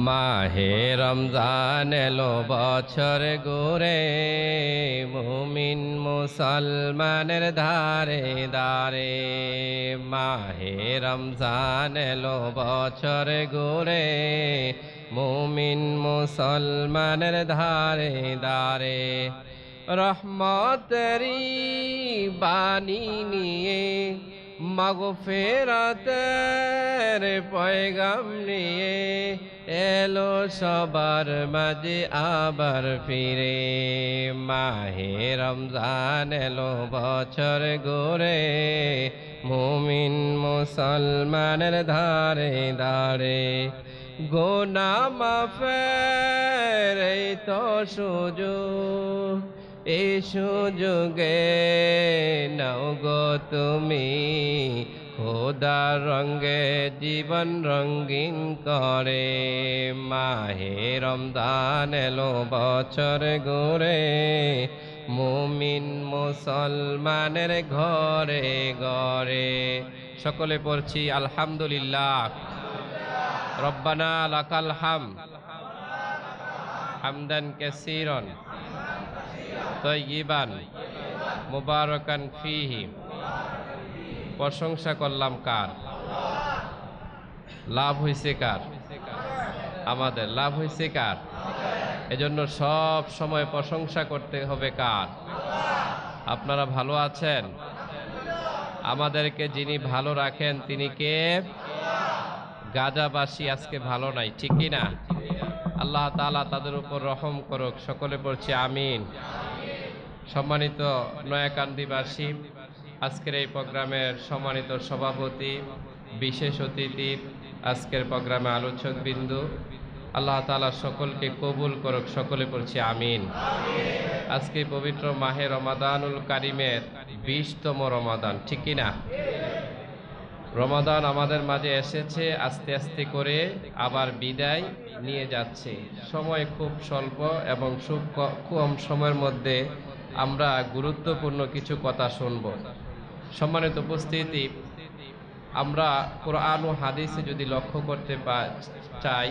মাহে রমজান এলো বছর ঘুরে, মুমিন মুসলমানের ধারে ধারে। মাহে রমজান এলো বছর ঘুরে, মুমিন মুসলমানের ধারে ধারে। রহমতেরি বাণী নিয়ে, মাগফিরাতের পয়গাম নিয়ে, এলো সবার মাঝে আবার ফিরে। মাহে রমজান এলো বছর ঘুরে, মুমিন মুসলমানের ধারে ধারে। গুনাহ মাফের এই তো সুযোগ, এই সুযোগে নাও গো তুমি, খোদার রঙে জীবন রঙিন করে। মাহে রমজান এলো বছর ঘুরে, মুমিন মুসলমানের ঘরে ঘরে। সকলে পড়ছি আলহামদুলিল্লাহ। রব্বানা লাকাল হামদ হামদান কাসীরান তাইয়িবান মুবারাকান ফীহি। প্রশংসা করলাম কার? লাভ হইছে কার? আমাদের। লাভ হইছে কার? এজন্য সব সময় প্রশংসা করতে হবে কার? আপনারা ভালো আছেন? আমাদেরকে যিনি ভালো রাখেন তিনি কে? গাজাবাসী আজকে ভালো নাই, ঠিক কি না? আল্লাহ তাআলা তাদের উপর রহম করুক। সকলে পড়ছি আমিন। সম্মানিত নয়াকান্দিবাসী, আজকের এই প্রোগ্রামের সম্মানিত সভাপতি, বিশেষ অতিথি, আজকের প্রোগ্রামে আলোচক বিন্দু, আল্লাহ তাআলা সকলকে কবুল করুক। সকলে পড়ছি আমিন। আজকে পবিত্র মাহে রমাদানুল কারিমের 20তম রমাদান, ঠিক কি না? রমাদান আমাদের মাঝে এসেছে, আস্তে আস্তে করে আবার বিদায় নিয়ে যাচ্ছে। সময় খুব স্বল্প এবং কম সময়ের মধ্যে আমরা গুরুত্বপূর্ণ কিছু কথা শুনব। সম্মানিত উপস্থিতি, আমরা কোরআন ও হাদিসে যদি লক্ষ্য করতে চাই,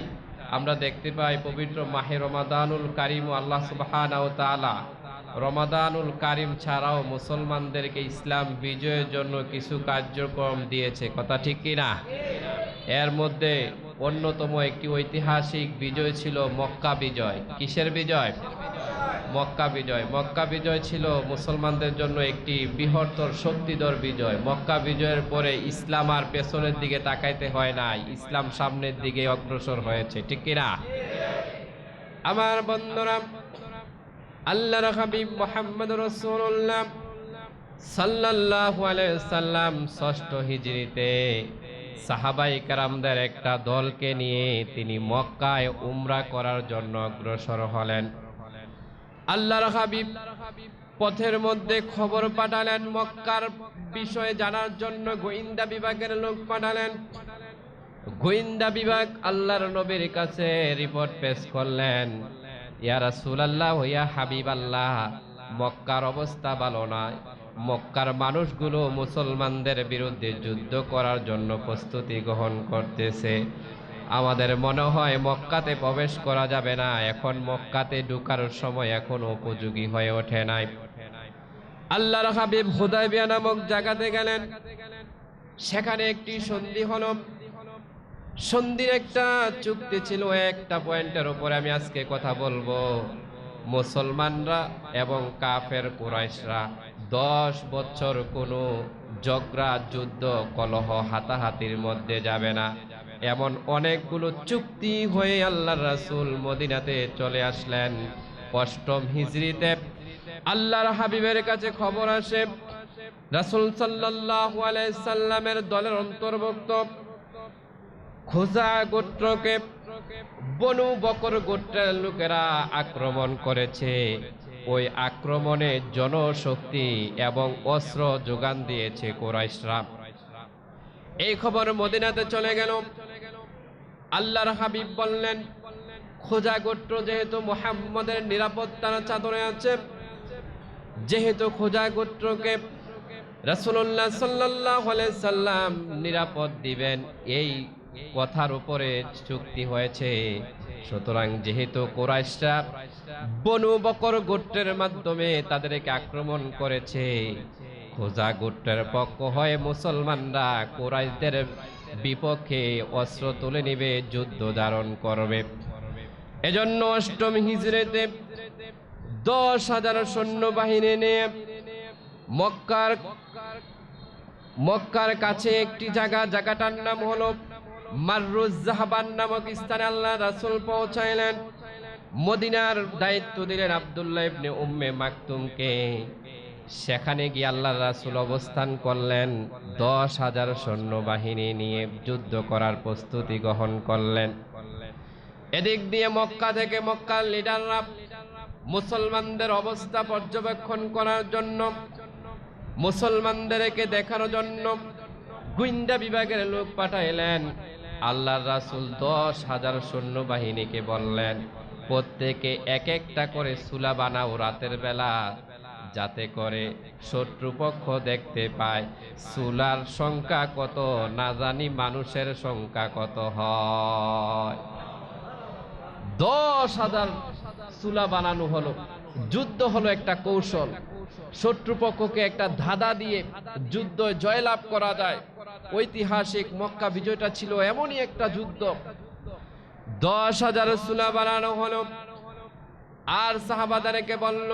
আমরা দেখতে পাই পবিত্র মাহে রমাদানুল কারিম আল্লাহ সুবহানাহু ওয়া তাআলা রমাদানুল কারিম ছাড়াও মুসলমানদেরকে ইসলাম বিজয়ের জন্য কিছু কার্যক্রম দিয়েছে। কথা ঠিক কি না? এর মধ্যে অন্যতম একটি ঐতিহাসিক বিজয় ছিল মক্কা বিজয়। কিসের বিজয়? মক্কা বিজয়। মক্কা বিজয় ছিল মুসলমানদের জন্য একটি বৃহত্তর শক্তিধর বিজয়। মক্কা বিজয়ের পরে ইসলাম আর পেছনের দিকে তাকাইতে হয় নাই, ইসলাম সামনের দিকে অগ্রসর হয়েছে, ঠিক কি না? আমার বন্ধুরা, আল্লাহর হাবিব মুহাম্মদ রাসূলুল্লাহ সাল্লাল্লাহু আলাইহি সাল্লাম ৬ষ্ঠ হিজরিতে সাহাবায়ে কেরামদের একটা দলকে নিয়ে তিনি মক্কায় উমরা করার জন্য অগ্রসর হলেন। আল্লাহর হাবিব পথের মধ্যে খবর পাঠালেন, মক্কার বিষয়ে জানার জন্য গোয়েন্দা বিভাগের লোক পাঠালেন। গোয়েন্দা বিভাগ আল্লাহর নবীর কাছে রিপোর্ট পেশ করলেন, ইয়া রাসূলুল্লাহ, ইয়া হাবিবাল্লাহ, মক্কার অবস্থা ভালো নয়। মক্কার মানুষগুলো মুসলমানদের বিরুদ্ধে যুদ্ধ করার জন্য প্রস্তুতি গ্রহণ করতেছে। আমাদের মনে হয় মক্কাতে প্রবেশ করা যাবে না, এখন মক্কাতে ঢোকার সময় এখনো উপযোগী হয়ে ওঠে নাই। আল্লাহর হাবিব হুদায়বিয়া নামক জায়গাতে গেলেন। সেখানে একটি সন্ধি হলো। সন্ধির একটা চুক্তি ছিল। একটা পয়েন্টের উপরে আমি আজকে কথা বলবো। মুসলমানরা এবং কাফের কুরাইশরা 10 বছর কোনো ঝগড়া, যুদ্ধ, কলহ, হাতাহাতির মধ্যে যাবে না, এমন অনেকগুলো চুক্তি হয়ে আল্লাহর রাসূল মদিনাতে চলে আসলেন। 8ম হিজরিতে আল্লাহর হাবিবের কাছে খবর আসে, রাসূল সাল্লাল্লাহু আলাইহি সাল্লামের দলের অন্তর্ভুক্ত খুজা গোত্রকে বনু বকর গোত্রের লোকেরা আক্রমণ করেছে। ওই আক্রমণে জনশক্তি এবং অস্ত্র যোগান দিয়েছে কুরাইশরা। এই খবর মদিনাতে চলে গেল। আল্লাহর হাবিব বললেন, খুজা গোত্র যেহেতু মুহাম্মদের নিরাপত্তার চাদরে আছে, যেহেতু খুজা গোত্রকে রাসূলুল্লাহ সাল্লাল্লাহু আলাইহি সাল্লাম নিরাপদ দিবেন, এই কথার উপরে চুক্তি হয়েছে। সুতরাং যেহেতু কুরাইশরা বনু বকর গোত্রের মাধ্যমে তাদেরকে আক্রমণ করেছে, খোজা গোত্রের পক্ষ হয়ে মুসলমানরা কুরাইশদের বিপক্ষে অস্ত্র তুলে নিবে, যুদ্ধ ধারণ করবে। এজন্য অষ্টম হিজরিতে 10,000 সৈন্যবাহিনী নিয়ে মক্কার কাছে একটি জায়গাটার নাম হলো মাররুজ জাহাবান নামক স্থানে আল্লাহ রাসূল পৌঁছাইলেন। মদিনার দায়িত্ব দিলেন আব্দুল্লাহ ইবনে উম্মে মাকতুমকে। সেখানে গিয়ে আল্লাহ রাসূল অবস্থান করলেন, 10,000 সৈন্যবাহিনী নিয়ে যুদ্ধ করার প্রস্তুতি গ্রহণ করলেন। এদিক দিয়ে মক্কা থেকে মক্কার লিডাররা মুসলমানদের অবস্থা পর্যবেক্ষণ করার জন্য, মুসলমানদেরকে দেখানোর জন্য গোয়েন্দা বিভাগের লোক পাঠাইলেন। আল্লাহর রাসূল 10,000 সৈন্যবাহিনীকে বললেন, প্রত্যেকে এক একটা করে চুলা বানাও রাতের বেলা, যাতে করে শত্রুপক্ষ দেখতে পায় চুলার সংখ্যা কত, না জানি মানুষের সংখ্যা কত হয়। 10,000 চুলা বানানো হলো। যুদ্ধ হলো একটা কৌশল। শত্রুপক্ষকে একটা ধাঁধা দিয়ে যুদ্ধ জয়লাভ করা যায়। ঐতিহাসিক মক্কা বিজয়টা ছিল এমনই একটা যুদ্ধ। 10,000 চুলা বানানো হলো। আর সাহাবাদেরকে বলল,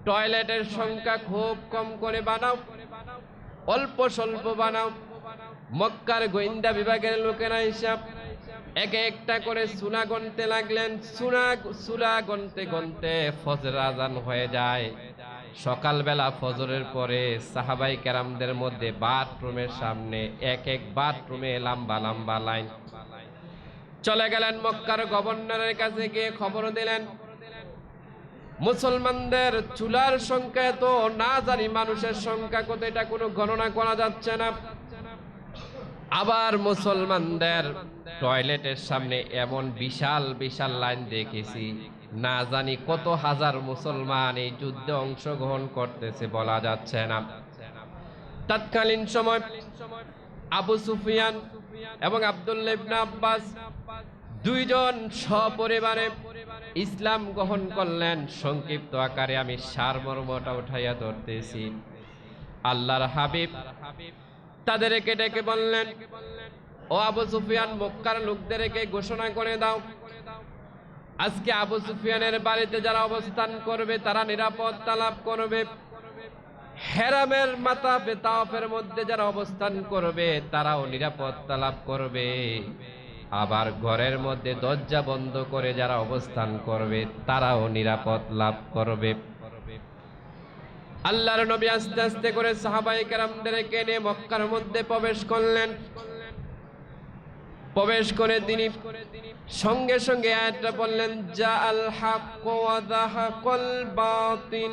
টয়লেটের সংখ্যা খুব কম করে বানাও, অল্প স্বল্প বানাও। মক্কার গোয়েন্দা বিভাগের লোকেরা হিসাব এক একটা করে চুলা গণতে লাগলেন। চুলা গণতে গণতে ফজর আজান হয়ে যায়। সকালবেলা ফজরের পরে সাহাবাই কেরামদের মধ্যে বাথরুমের সামনে এক এক বাথরুমে লম্বা লম্বা লাইন। চলে গেলেন মক্কার গভর্নরের কাছে গিয়ে খবর দিলেন, মুসলমানদের চুলার সংখ্যা তো না জানি মানুষের সংখ্যা কত, এটা কোনো গণনা করা যাচ্ছে না। আবার মুসলমানদের টয়লেটের সামনে এমন বিশাল বিশাল লাইন দেখেছি, না জানি কত হাজার মুসলমান এই যুদ্ধে অংশগ্রহণ করতেছে, বলা যাচ্ছে না। তৎকালীন সময় আবু সুফিয়ান এবং আব্দুল্লাহ ইবনে আব্বাস দুইজন সপরিবারে ইসলাম গ্রহণ করলেন। সংক্ষিপ্ত আকারে আমি সারমর্মটা উঠাইয়া ধরতেছি। আল্লাহর হাবিব তাদেরকে ডেকে বললেন, ও আবু সুফিয়ান, মক্কার লোকদেরকে ঘোষণা করে দাও, আজকে আবু সুফিয়ানের বাড়িতে যারা অবস্থান করবে তারা নিরাপত্তা লাভ করবে। হেরামের মাথা বেতাওয়াফের মধ্যে যারা অবস্থান করবে তারাও নিরাপত্তা লাভ করবে। আবার ঘরের মধ্যে দরজা বন্ধ করে যারা অবস্থান করবে তারাও নিরাপদ লাভ করবে। আল্লাহর নবী আস্তে আস্তে করে সাহাবায়ে কেরামদেরকে নিয়ে মক্কার মধ্যে প্রবেশ করলেন। প্রবেশ করে তিনি সঙ্গে সঙ্গে আয়াতটা বললেন, জাআল হাক্ক ওয়া যাহাকাল বাতিল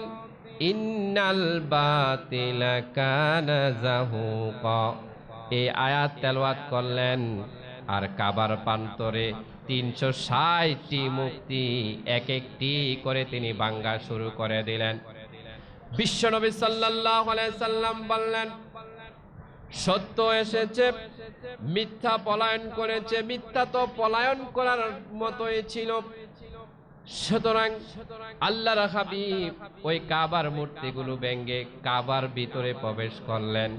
ইন্নাল বাতিলা কানা যাহুকা। এই আয়াত তেলাওয়াত করলেন। আর কাবার প্রান্তরে 360টি মূর্তি এক একটি করে তিনি ভাঙা শুরু করে দিলেন। বিশ্বনবী সাল্লাল্লাহু আলাইহি সাল্লাম বললেন, সত্য এসেছে, মিথ্যা পলায়ন করেছে। মিথ্যা তো পলায়ন করার মতোই ছিল। সুতরাং আল্লাহর হাবিব ওই কাবার মূর্তিগুলো ভেঙে কাবার ভিতরে প্রবেশ করলেন।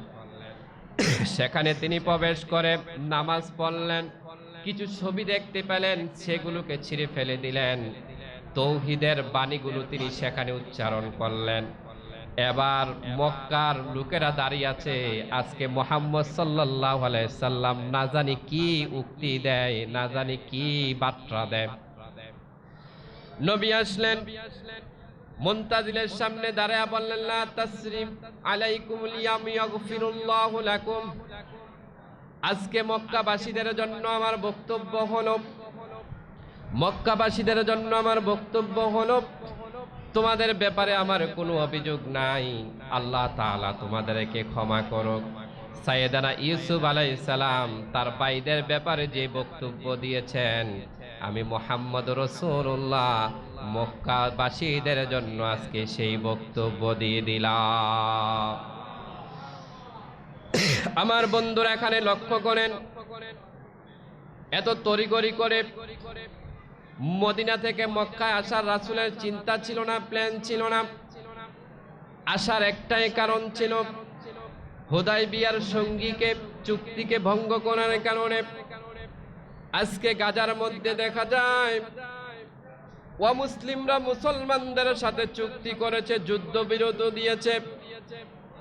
সেখানে তিনি প্রবেশ করে নামাজ পড়লেন। কিছু ছবি দেখতে পেলেন, সেগুলোকে ছিঁড়ে ফেলে দিলেন। তৌহিদের বাণীগুলো তিনি সেখানে উচ্চারণ করলেন। এবার মক্কার লোকেরা দাঁড়িয়ে আছে। আজকে মুহাম্মদ সাল্লাল্লাহু আলাইহি সাল্লাম না জানি কি উক্তি দেয়, না জানি কি বার্তা দেয়। নবী আসলেন, মুনতাজিলের সামনে দাঁড়ায়া বললেন, লা তাসরিম আলাইকুমুল ইয়াউম ইয়াগফিরুল্লাহু লাকুম। আজকে মক্কাবাসীদের জন্য আমার বক্তব্য হলো, মক্কাবাসীদের জন্য আমার বক্তব্য হলো, তোমাদের ব্যাপারে আমার কোনো অভিযোগ নাই। আল্লাহ তাআলা তোমাদেরকে ক্ষমা করুক। সাইয়েদানা ইউসুফ আলাইহিস সালাম তার ভাইদের ব্যাপারে যে বক্তব্য দিয়েছেন, আমি মুহাম্মদ রাসূলুল্লাহ মক্কাবাসীদের জন্য আজকে সেই বক্তব্য দিয়ে দিলাম। আমার বন্ধুরা এখানে লক্ষ্য করেন, এত তড়িঘড়ি করে মদিনা থেকে মক্কায় আসার রাসূলের চিন্তা ছিল না, প্ল্যান ছিল না। আসার একটাই কারণ ছিল, হুদায়বিয়ার সঙ্গীকে চুক্তিকে ভঙ্গ করার কারণে। আজকে গাজার মধ্যে দেখা যায় মুসলিমরা মুসলমানদের সাথে চুক্তি করেছে, যুদ্ধবিরতি দিয়েছে,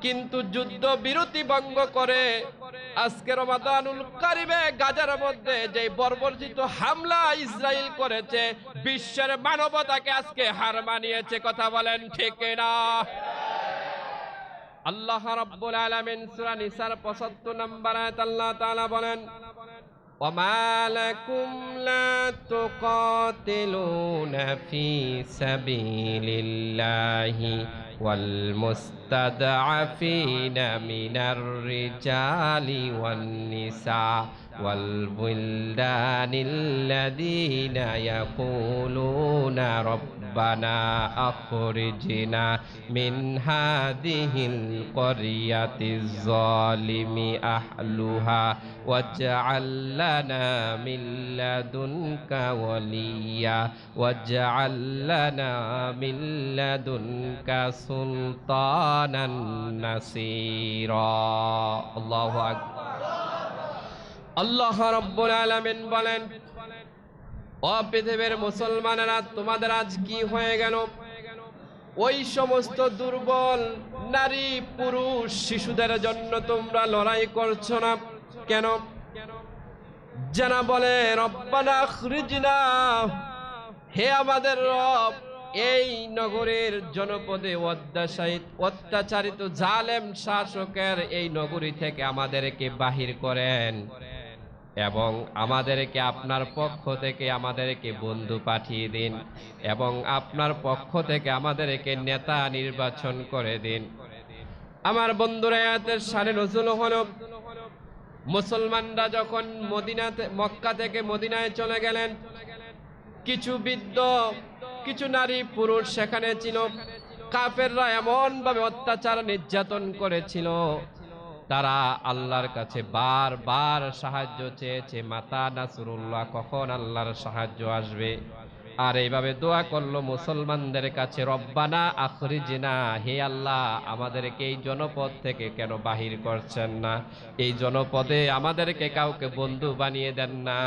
কিন্তু যুদ্ধ বিরতি ভঙ্গ করে আজকে রমাদানুল কারিমে গাজার মধ্যে যে বর্বরচিত হামলা ইসরায়েল করেছে, বিশ্বের মানবতাকে আজকে হার মানিয়েছে। কথা বলেন ঠিক না? আল্লাহ রাব্বুল আলামিন সূরা নিসার ৭৫ নম্বর আয়াত আল্লাহ তাআলা বলেন, وما لكم لا تقاتلون في سبيل الله والمستضعفين من الرجال والنساء والولدان الذين يقولون ربنا أخرجنا من هذه القرية الظالم أهلها واجعل لنا من لدنك وليا واجعل لنا من لدنك سلطانا نصيرا الله أكبر আল্লাহ রাব্বুল আলামিন বলেন, ও পৃথিবীর মুসলমানেরা, তোমাদের আজ কি হয়ে গেল? ওই সমস্ত দুর্বল নারী পুরুষ শিশুদের জন্য তোমরা লড়াই করছো না কেন? যারা বলে রব্বানা আখরিজনা, হে আমাদের রব, এই নগরীর জনপদে অত্যাচারিত জালেম শাসকের এই নগরী থেকে আমাদেরকে বাহির করেন এবং আমাদেরকে আপনার পক্ষ থেকে আমাদেরকে বন্ধু পাঠিয়ে দিন এবং আপনার পক্ষ থেকে আমাদেরকে নেতা নির্বাচন করে দিন। আমার বন্ধুরা, আয়াতের শানে নজুল হলো, মুসলমানরা যখন মক্কা থেকে মদিনায় চলে গেলেন, কিছু বৃদ্ধ কিছু নারী পুরুষ সেখানে ছিল। কাফেররা এমন ভাবে অত্যাচার নির্যাতন করেছিল, তারা আল্লাহর কাছে বারবার সাহায্য চেয়েছে, মাতা নাসরুল্লাহ, কখন আল্লাহর সাহায্য আসবে। আর এইভাবে দোয়া করলো মুসলমানদের কাছে, রব্বানা আখরিজনা, হে আল্লাহ, আমাদেরকে এই জনপদ থেকে কেন বাহির করছেন না? এই জনপদে আমাদেরকে কাউকে বন্ধু বানিয়ে দেন না,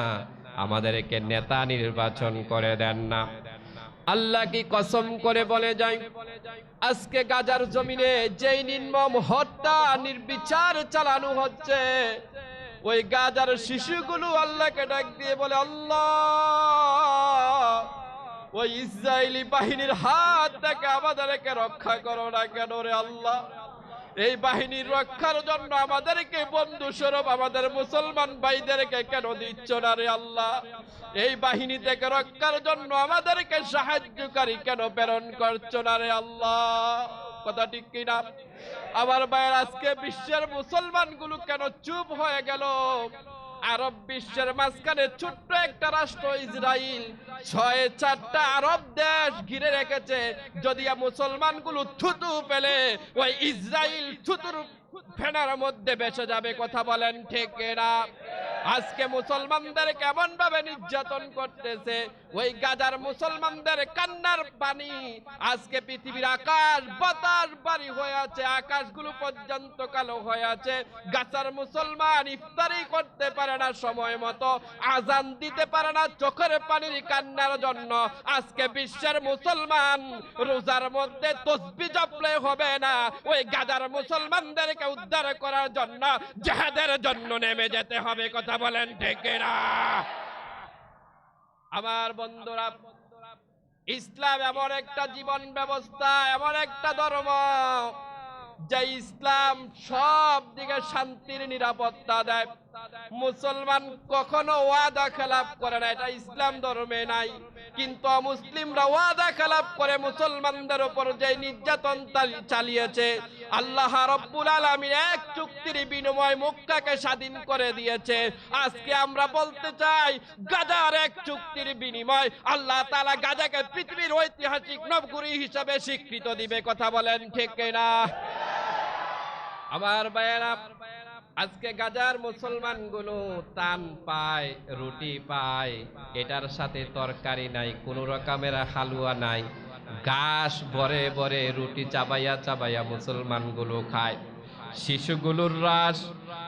আমাদেরকে নেতা নির্বাচন করে দেন না। আল্লাহ কি কসম করে বলে যায়, আজকে গাজার জমিনে যেই নির্মম হত্যা নির্বিচার চালানো হচ্ছে, ওই গাজার শিশুগুলো আল্লাহকে ডাক দিয়ে বলে, আল্লাহ, ওই ইসরায়েলি বাহিনীর হাত থেকে আমাদেরকে রক্ষা করো না কেন রে আল্লাহ? এই বাহিনীর রক্ষার জন্য আমাদেরকে বন্ধু স্বরূপ আমাদের মুসলমান ভাইদেরকে কেন দিচ্ছ না রে আল্লাহ? এই বাহিনী থেকে রক্ষার জন্য আমাদেরকে সাহায্যকারী কেন প্রেরণ করছো না রে আল্লাহ? কথা ঠিক কিনা? আমার ভাইয়ের, আজকে বিশ্বের মুসলমানগুলো কেন চুপ হয়ে গেল? আরব বিশ্বের মাঝখানে ছোট্ট একটা রাষ্ট্র ইসরায়েল ৬-৪টা আরব দেশ ঘিরে রেখেছে। যদি মুসলমানগুলো থুতু পেলে ওই ইসরায়েল থুতুর ফেনার মধ্যে বেঁচে যাবে। কথা বলেন ঠিক না? আজকে মুসলমানদের কেমন ভাবে নির্যাতন করতেছে, ওই গাজার মুসলমানদের কান্নার পানি আজকে পৃথিবীর আকাশ বাতাস বাড়ি হয়ে আছে, আকাশগুলো পর্যন্ত কালো হয়ে আছে। গাজার মুসলমান ইফতারি করতে পারে না, সময় মতো আজান দিতে পারে না, চোখের পানির কান্নার জন্য। আজকে বিশ্বের মুসলমান রোজার মধ্যে তসবিহ জপলে হবে না, ওই গাজার মুসলমানদেরকে উদ্ধার করার জন্য জিহাদের জন্য নেমে যেতে হবে। কথা বলেন ঠিক না? আমার বন্ধুরা, ইসলাম এমন একটা জীবন ব্যবস্থা, এমন একটা ধর্ম, যে ইসলাম সব দিকে শান্তির নিরাপত্তা দেয়। মুসলমান কখনো ওয়াদা খেলাপ করে না, এটা ইসলাম ধর্মে নাই। কিন্তু মুসলিমরা ওয়াদা খেলাপ করে মুসলমানদের উপর যে নির্যাতন চালিয়েছে, আল্লাহ রাব্বুল আলামিন এক চুক্তির বিনিময়ে মক্কাকে স্বাধীন করে দিয়েছে। আজকে আমরা বলতে চাই, গাজার এক চুক্তির বিনিময় আল্লাহ তাআলা গাজাকে পৃথিবীর ঐতিহাসিক নগরী হিসেবে স্বীকৃত দিবে। কথা বলেন ঠিক না? আমার ভাইয়েরা, আজকে গাজার মুসলমানগুলো তান পায়, রুটি পায়, এটার সাথে তরকারি নাই, কোনো রকমের হালুয়া নাই, ঘাস ভরে ভরে রুটি চাবাইয়া চাবাইয়া মুসলমানগুলো খায়।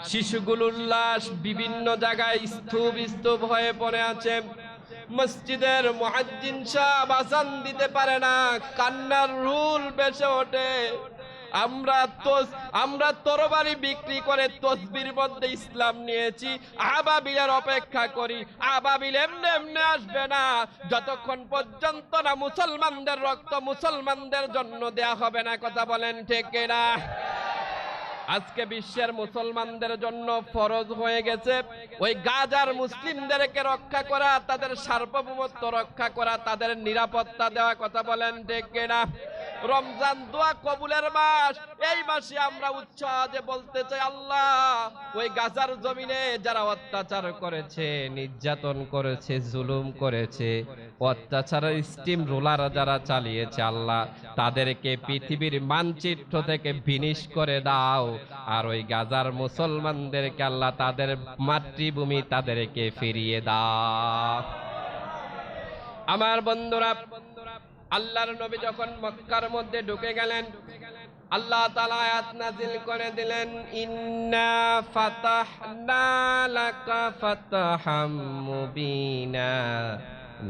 শিশুগুলোর লাশ বিভিন্ন জায়গায় স্তূপ স্তূপ হয়ে পড়ে আছে। মসজিদের মুয়াজ্জিন সাহেব আযান দিতে পারে না, কান্নার রুল ভেসে ওঠে। আমরা তরবারি বিক্রি করে তসবির মধ্যে ইসলাম নিয়েছি, আবাবিলের অপেক্ষা করি। আবাবিল এমনি এমনি আসবে না, যতক্ষণ পর্যন্ত না মুসলমানদের রক্ত মুসলমানদের জন্য দেয়া হবে না। কথা বলেন ঠিক কিনা? আজকে বিশ্বের মুসলমানদের জন্য ফরজ হয়ে গেছে ওই গাজার মুসলিমদেরকে রক্ষা করা, তাদের সার্বভৌমত্ব রক্ষা করা, তাদের নিরাপত্তা দেওয়া। কথা বলেন ঠিক কিনা? রমজান দোয়া কবুলের মাস, এই মাসে আমরা উচ্ছ্বাসে বলতে চাই, আল্লাহ ওই গাজার জমিনে যারা অত্যাচার করেছে, নির্যাতন করেছে, জুলুম করেছে, অত্যাচারের স্টিম রোলার যারা চালিয়েছে, আল্লাহ তাদেরকে পৃথিবীর মানচিত্র থেকে বিনিশ করে দাও। আর ওই গাজার মুসলমানদেরকে আল্লাহ তাদের মাতৃভূমি তাদেরকে ফিরিয়ে দাও। আমার বন্ধুরা, আল্লাহর নবী যখন মক্কার মধ্যে ঢুকে গেলেন, আল্লাহ তাআলা আয়াত নাযিল করে দিলেন, ইন্না ফাতাহনা লাকা ফাতহাম মুবিনা,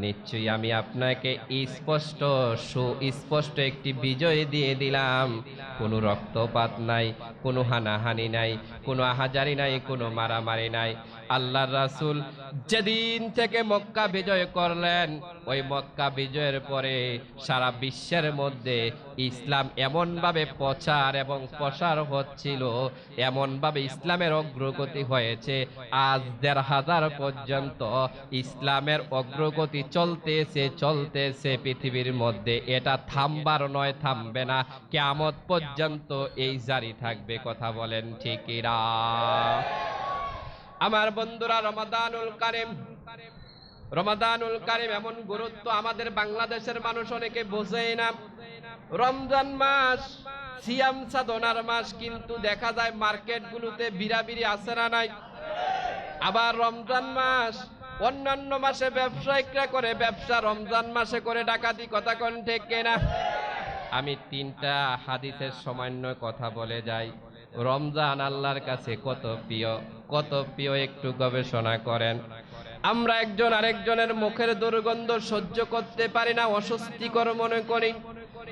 নিশ্চয়ই আমি আপনাকে সুস্পষ্ট একটি বিজয় দিয়ে দিলাম। কোনো রক্তপাত নাই, কোনো হানাহানি নাই, কোনো আহাজারি নাই, কোনো মারামারি নাই। আল্লাহর রাসূল যেদিন থেকে মক্কা বিজয় করলেন, ওই মক্কা বিজয়ের পরে সারা বিশ্বের মধ্যে ইসলাম এমনভাবে প্রচার এবং প্রসার হচ্ছিল, এমনভাবে ইসলামের অগ্রগতি হয়েছে, আজ ১৫০০ পর্যন্ত ইসলামের অগ্রগতি চলতেছে পৃথিবীর মধ্যে। এটা থামবার নয়, থামবে না, কিয়ামত পর্যন্ত এই জারি থাকবে। কথা বলেন ঠিক কিনা? আমার বন্ধুরা, রমাদানুল কারীম এমন গুরুত্ব আমাদের বাংলাদেশের মানুষ অনেকে বোঝেই না। রমজান মাস সিয়াম সাধনার মাস, কিন্তু দেখা যায় মার্কেটগুলোতে বিরাবিরি আছে না নাই? আবার রমজান মাস অন্যান্য মাসে ব্যবসায়িকরা করে ব্যবসা, রমজান মাসে করে ডাকাতি। কথা কোন ঠিক কিনা? আমি 3টা হাদিসের সামান্য কথা বলে যাই। রমজান আল্লাহর কাছে কত প্রিয় একটু গবেষণা করেন। আমরা একজন আরেকজনের মুখের দুর্গন্ধ সহ্য করতে পারি না, অস্বস্তিকর মনে করি,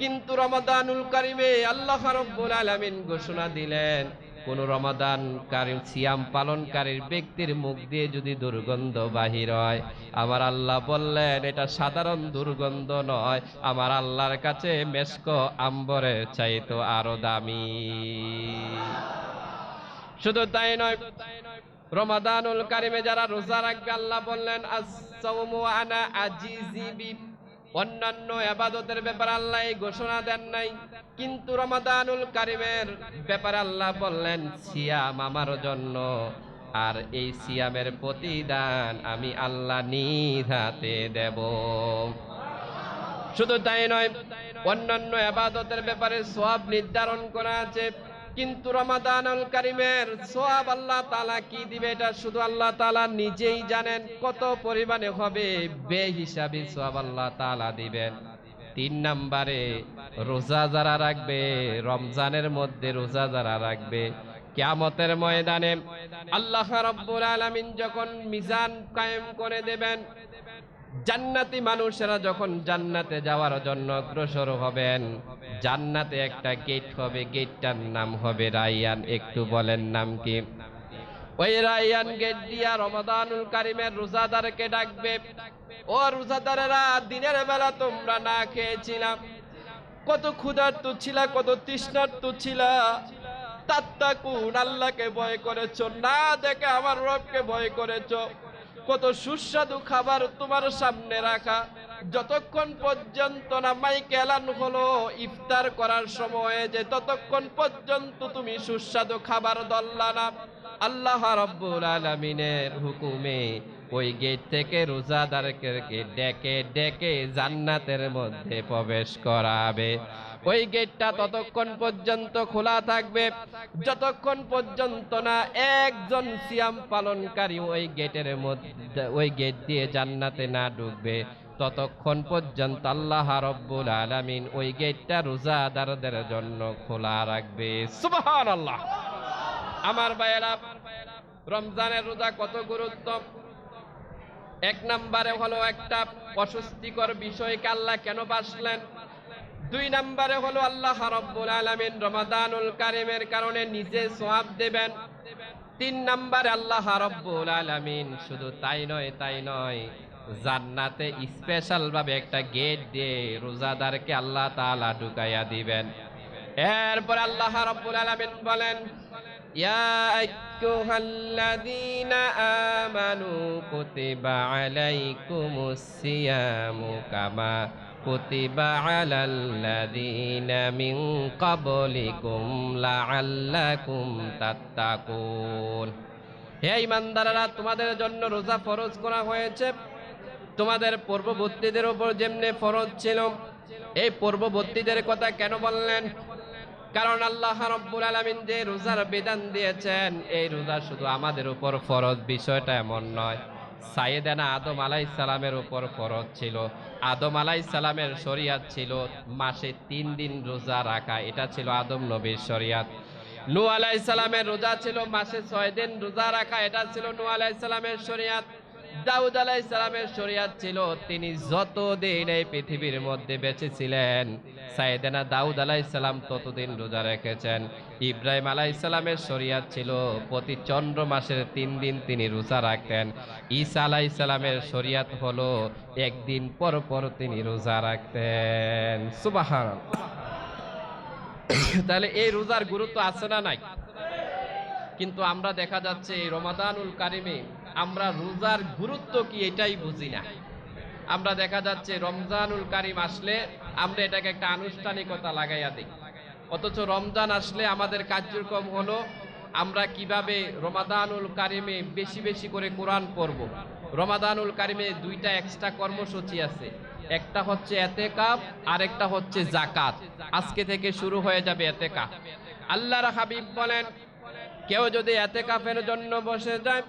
কিন্তু রমাদানুল কারীমে আল্লাহ রাব্বুল আলামিন ঘোষণা দিলেন, কোন রমাদান কারীম সিয়াম পালনকারীর ব্যক্তির মুখ দিয়ে যদি দুর্গন্ধ বাহির হয়, আমার আল্লাহ বললেন এটা সাধারণ দুর্গন্ধ নয়, আমার আল্লাহর কাছে মেশক আম্বরের চাইতো আরো দামি। শুধু তাই নয়, রমাদানুল কারীমে যারা রোজা রাখবে, আল্লাহ বললেন আস-সাওমু আনা আজিজি বি। অন্যান্য ইবাদতের ব্যাপারে আল্লাহ ঘোষণা দেন নাই, কিন্তু রমাদানুল কারীমের ব্যাপারে আল্লাহ বললেন সিয়াম আমার জন্য, আর এই সিয়ামের প্রতিদান আমি আল্লাহ নিজ হাতে দেব। শুধু তাই নয়, অন্যান্য ইবাদতের ব্যাপারে সওয়াব নির্ধারণ করা আছে, কিন্তু রমাদানুল কারীমের সওয়াব আল্লাহ তাআলা কি দিবে এটা শুধু আল্লাহ তাআলা নিজেই জানেন। কত পরিমাণে হবে বেহিসাবি সওয়াব আল্লাহ তাআলা দিবেন। 3 নম্বরে, রোজা যারা রাখবে, রমজানের মধ্যে রোজা যারা রাখবে, কিয়ামতের ময়দানে আল্লাহ রাব্বুল আলামিন যখন মিজান কায়েম করে দেবেন, জান্নাতি মানুষেরা যখন জান্নাতে যাওয়ার জন্য অগ্রসর হবেন, জান্নাতে একটা গেট হবে, গেটটার নাম হবে রায়্যান। একটু বলেন নাম কি? ওই রায়্যান গেট দিয়া রমাদানুল কারীমের রোজাদারকে ডাকবে, ও রোজাদারেরা, দিনের বেলা তোমরা না খেয়েছিলা, কত ক্ষুধার্ত ছিলা, কত তৃষ্ণার্ত ছিলা, তাত্তাকুন আল্লাহকে ভয় করেছো, না দেখে আমার রবকে ভয় করেছো, কত সুস্বাদু খাবার তোমার সামনে রাখা, যতক্ষণ পর্যন্ত না মাইকে এলান হলো ইফতার করার সময়, যে ততক্ষণ পর্যন্ত তুমি সুস্বাদু খাবার দল্লা না। আল্লাহ রাব্বুল আলামিনের হুকুমে ওই গেট থেকে রোজাদারকে ডেকে ডেকে জান্নাতের মধ্যে প্রবেশ করাবে। ওই গেটটা ততক্ষণ পর্যন্ত খোলা থাকবে যতক্ষণ পর্যন্ত না একজন সিয়াম পালনকারী ওই গেটের মধ্যে, ওই গেট দিয়ে জান্নাতে না ঢুকবে, ততক্ষণ পর্যন্ত আল্লাহ রাব্বুল আলামিন ওই গেটটা রোজাদারদের জন্য খোলা রাখবে। সুবহানাল্লাহ। আমার ভাইয়েরা, রমজানের রোজা কত গুরুত্ব! এক নম্বরে হলো একটা অস্বস্তিকর বিষয়কে আল্লাহ কেন বাসলেন। দুই নম্বরে হলো আল্লাহ রাব্বুল আলামিন রমাদানুল কারিমের কারণে নিজে সওয়াব দেবেন। তিন নম্বরে আল্লাহ রাব্বুল আলামিন শুধু তাই নয়, জান্নাতে স্পেশাল ভাবে একটা গেট দিয়ে রোজাদারকে আল্লাহ তাআলা ঢুকাইয়া দিবেন। এরপর আল্লাহ রাব্বুল আলামিন বলেন, ইয়া আইয়ুহাল্লাযীনা আমানু কুতিবা আলাইকুমুস সিয়ামু কামা কুতিবা আলাল্লাযীনা মিন ক্বাবলিকুম লাআল্লাকুম তাত্তাকুন। হে ঈমানদাররা, তোমাদের জন্য রোজা ফরজ করা হয়েছে তোমাদের পূর্ববর্তীদের উপর যেমনি ফরজ ছিল। এই পূর্ববর্তীদের কথা কেন বললেন? কারণ আল্লাহ রাব্বুল আলামিন যে রোজার বিধান দিয়েছেন, এই রোজা শুধু আমাদের উপর ফরজ বিষয়টা এমন নয়। সাইয়েদানা আদম আলাইহিস সালামের উপর ফরজ ছিল। আদম আলাইহিস সালামের শরীয়ত ছিল মাসে 3 দিন রোজা রাখা, এটা ছিল আদম নবীর শরীয়ত। নূহ আলাইহিস সালামের রোজা ছিল মাসে 6 দিন রোজা রাখা, এটা ছিল নূহ আলাইহিস সালামের শরীয়ত। দাউদ আলাইহিস সালামের শরীয়ত ছিল, তিনি যতদিন এই পৃথিবীর মধ্যে বেঁচে ছিলেন সাইয়েদানা দাউদ আলাইহিস সালাম ততদিন রোজা রেখেছেন। ইব্রাহিম আলাইহিস সালামের শরীয়ত ছিল প্রতি চন্দ্র মাসের 3 দিন তিনি রোজা রাখতেন। ঈসা আলাইহিস সালামের শরীয়ত হলো একদিন পর পর তিনি রোজা রাখতেন। সুবহানাল্লাহ। তাহলে এই রোজার গুরুত্ব আছে না নাই? কিন্তু আমরা দেখা যাচ্ছে এই রমাদানুল কারিমে আমরা রোজার গুরুত্ব কি এটাই বুঝি না। আমরা দেখা যাচ্ছে রমজানুল কারিম আসলে আমরা এটাকে একটা আনুষ্ঠানিকতা লাগাইয়া দিই, অথচ রমজান আসলে আমাদের কার্যক্রম হলো আমরা কিভাবে রমাদানুল কারিমে বেশি বেশি করে কোরআন পড়ব। রমাদানুল কারিমে 2টা এক্সট্রা কর্মসূচি আছে, একটা হচ্ছে এতেকাফ আর একটা হচ্ছে যাকাত। আজকে থেকে শুরু হয়ে যাবে এতেকাফ। আল্লাহর হাবিব বলেন, কেউ যদি এতেকাফের জন্য বসে যায়,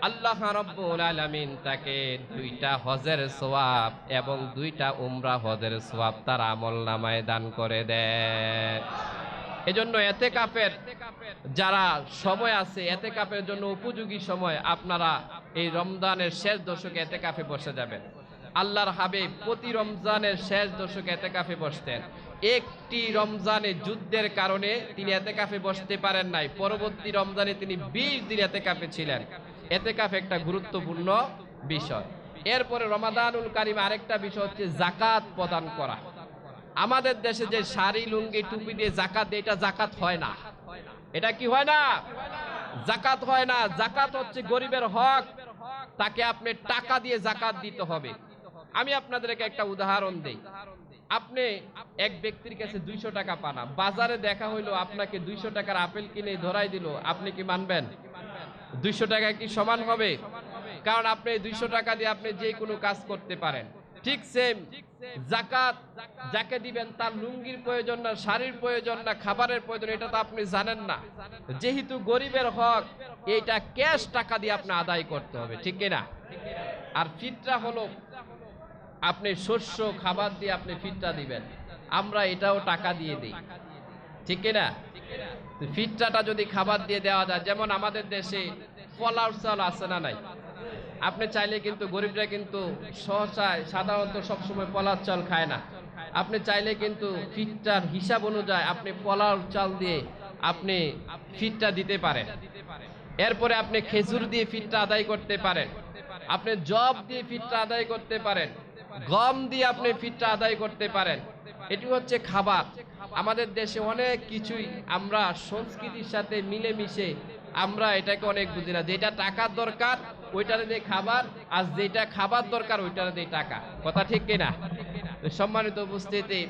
আল্লাহ রাব্বুল আলামিন তাকে 2টা হজের সওয়াব এবং 2টা উমরা হজের সওয়াব তার আমলনামায় দান করে দেয়। এজন্য এতেকাফের যারা সময় আছে, এতেকাফের জন্য উপযোগী সময়, আপনারা এই রমজানের শেষ দশকে এতেকাফে বসে যাবেন। আল্লাহর হাবিব প্রতি রমজানের শেষ দশকে এতেকাফে বসতেন। একটি রমজানে যুদ্ধের কারণে তিনি এতেকাফে বসতে পারেন নাই, পরবর্তী রমজানে তিনি 20 দিন এতেকাফে ছিলেন। এতেকাফ একটা গুরুত্বপূর্ণ বিষয়। এরপরে রমাদানুল কারিম আরেকটা বিষয় হচ্ছে যাকাত প্রদান করা। আমাদের দেশে যে শাড়ি লুঙ্গি টুপি দিয়ে যাকাত দেয়, এটা যাকাত হয় না। এটা কি হয় না? যাকাত হয় না। যাকাত হচ্ছে গরিবের হক, তাকে আপনি টাকা দিয়ে যাকাত দিতে হবে। আমি আপনাদেরকে একটা উদাহরণ দেই। আপনি এক ব্যক্তির কাছে 200 টাকা পানা, বাজারে দেখা হইলো আপনাকে 200 টাকার আপেল কিনে ধরাই দিল, আপনি কি মানবেন? 200 টাকা কি সমান হবে? কারণ আপনি 200 টাকা দিয়ে আপনি যে কোনো কাজ করতে পারেন। ঠিক সেম যাকাত যাকে দিবেন তার লুঙ্গির প্রয়োজন না, শাড়ির প্রয়োজন না, খাবারের প্রয়োজন, এটা তো আপনি জানেন না। যেহেতু গরিবের হক, এইটা ক্যাশ টাকা দিয়ে আপনি আদায় করতে হবে, ঠিক কিনা? আর ফিতরা হলো আপনি শস্য খাবার দিয়ে আপনি ফিতরা দিবেন, আমরা এটাও টাকা দিয়ে দিই, ঠিক কিনা? ফিতরাটা যদি খাবার দিয়ে দেওয়া যায়, যেমন আমাদের দেশে পোলাও চাল আছে না নাই? আপনি চাইলে কিন্তু গরিবরা কিন্তু সাধারণত সবসময় পোলাও চাল খায় না। আপনি চাইলে কিন্তু ফিতরার হিসাব অনুযায়ী আপনি পোলাও চাল দিয়ে আপনি ফিতরা দিতে পারেন। এরপরে আপনি খেজুর দিয়ে ফিতরা আদায় করতে পারেন, আপনি জব দিয়ে ফিতরা আদায় করতে পারেন, গম দিয়ে আপনি ফিতরা আদায় করতে পারেন। এটি হচ্ছে খাবার। আমাদের দেশে অনেক কিছুই আমরা সংস্কৃতির সাথে মিলেমিশে আমরা এটাকে অনেক বুঝি না। যেটা টাকার দরকার ওইটারে দিয়ে খাবার, আর যেটা খাবার দরকার ওইটারে দিয়ে টাকা। কথা ঠিক কিনা? সম্মানিত উপস্থিতি,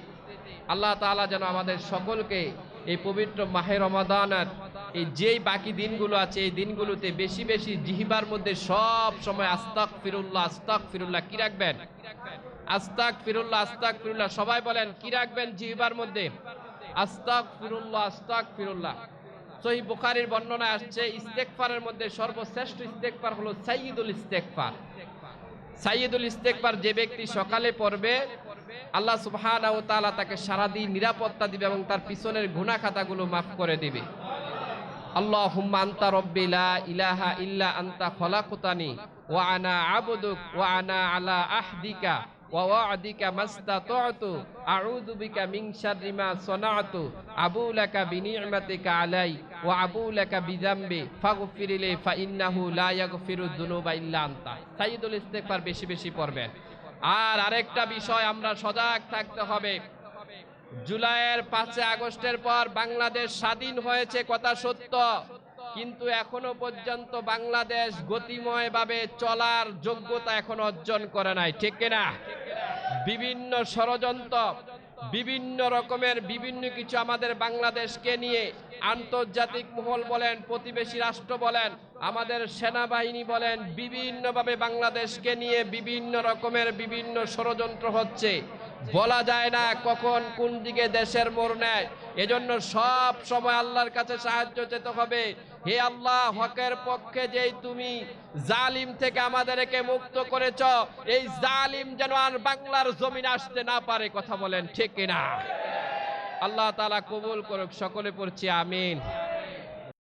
আল্লাহ তাআলা যেন আমাদের সকলকে এই পবিত্র মাহে রমাদানের এই যেই বাকি দিনগুলো আছে এই দিনগুলোতে বেশি বেশি জিহ্বার মধ্যে সব সময় আস্তাগফিরুল্লাহ কি রাখবেন? আস্তাগফিরুল্লাহ সবাই বলেন কি রাখবেন জিহ্বার মধ্যে? আস্তাগফিরুল্লাহ। সহিহ বুখারীর বর্ণনায় আসছে ইস্তেগফারের মধ্যে সর্বশ্রেষ্ঠ ইস্তেগফার হলো সাইয়্যিদুল ইস্তেগফার যে ব্যক্তি সকালে পড়বে আল্লাহ সুবহানাহু ওয়া তাআলা তাকে সারাদিন নিরাপত্তা দিবে এবং তার পিছনের গুনাহ খাতাগুলো মাফ করে দিবে। আল্লাহুম্মা আনতা রাব্বি লা ইলাহা ইল্লা আনতা খলাকতানি ওয়া আনা আবদুক ওয়া আনা আলা আহদিকা ওয়া ওয়া'দিকা মাস্তাতা'তু আউযু বিকা মিন শাররি মা সানা'তু আবু লাকা বিনি'মাতিকা আলাই ওয়া আবু লাকা বিযামবি ফাগফিরলি ফা ইন্নাহু লা ইয়াগফিরুয যুনুবা ইল্লা আনতা। সাইয়্যিদুল ইস্তেগফার বেশি বেশি পড়বেন। আর আরেকটা বিষয় আমরা সজাগ থাকতে হবে, জুলাইয়ের 5 আগস্টের পর বাংলাদেশ স্বাধীন হয়েছে কথা সত্য, কিন্তু এখনো পর্যন্ত বাংলাদেশ গতিময়ভাবে চলার যোগ্যতা এখনো অর্জন করে নাই, ঠিক কিনা? বিভিন্ন ষড়যন্ত্র, বিভিন্ন রকমের বিভিন্ন কিছু আমাদের বাংলাদেশকে নিয়ে আন্তর্জাতিক মহল বলেন, প্রতিবেশী রাষ্ট্র বলেন, আমাদের সেনাবাহিনী বলেন, বিভিন্নভাবে বাংলাদেশকে নিয়ে বিভিন্ন রকমের বিভিন্ন ষড়যন্ত্র হচ্ছে। বলা যায় না কখন কোন দিকে দেশের মোড় নেয়। এজন্য সব সময় আল্লাহর কাছে সাহায্য চেতে হবে। হে আল্লাহ, হকের পক্ষে যেই তুমি জালিম থেকে আমাদেরকে মুক্ত করেছ, এই জালিম যেন আর বাংলার জমিন আসতে না পারে, কথা বলেন ঠিক কিনা? আল্লাহ তাআলা কবুল করুক, সকলে পড়ছি আমিন।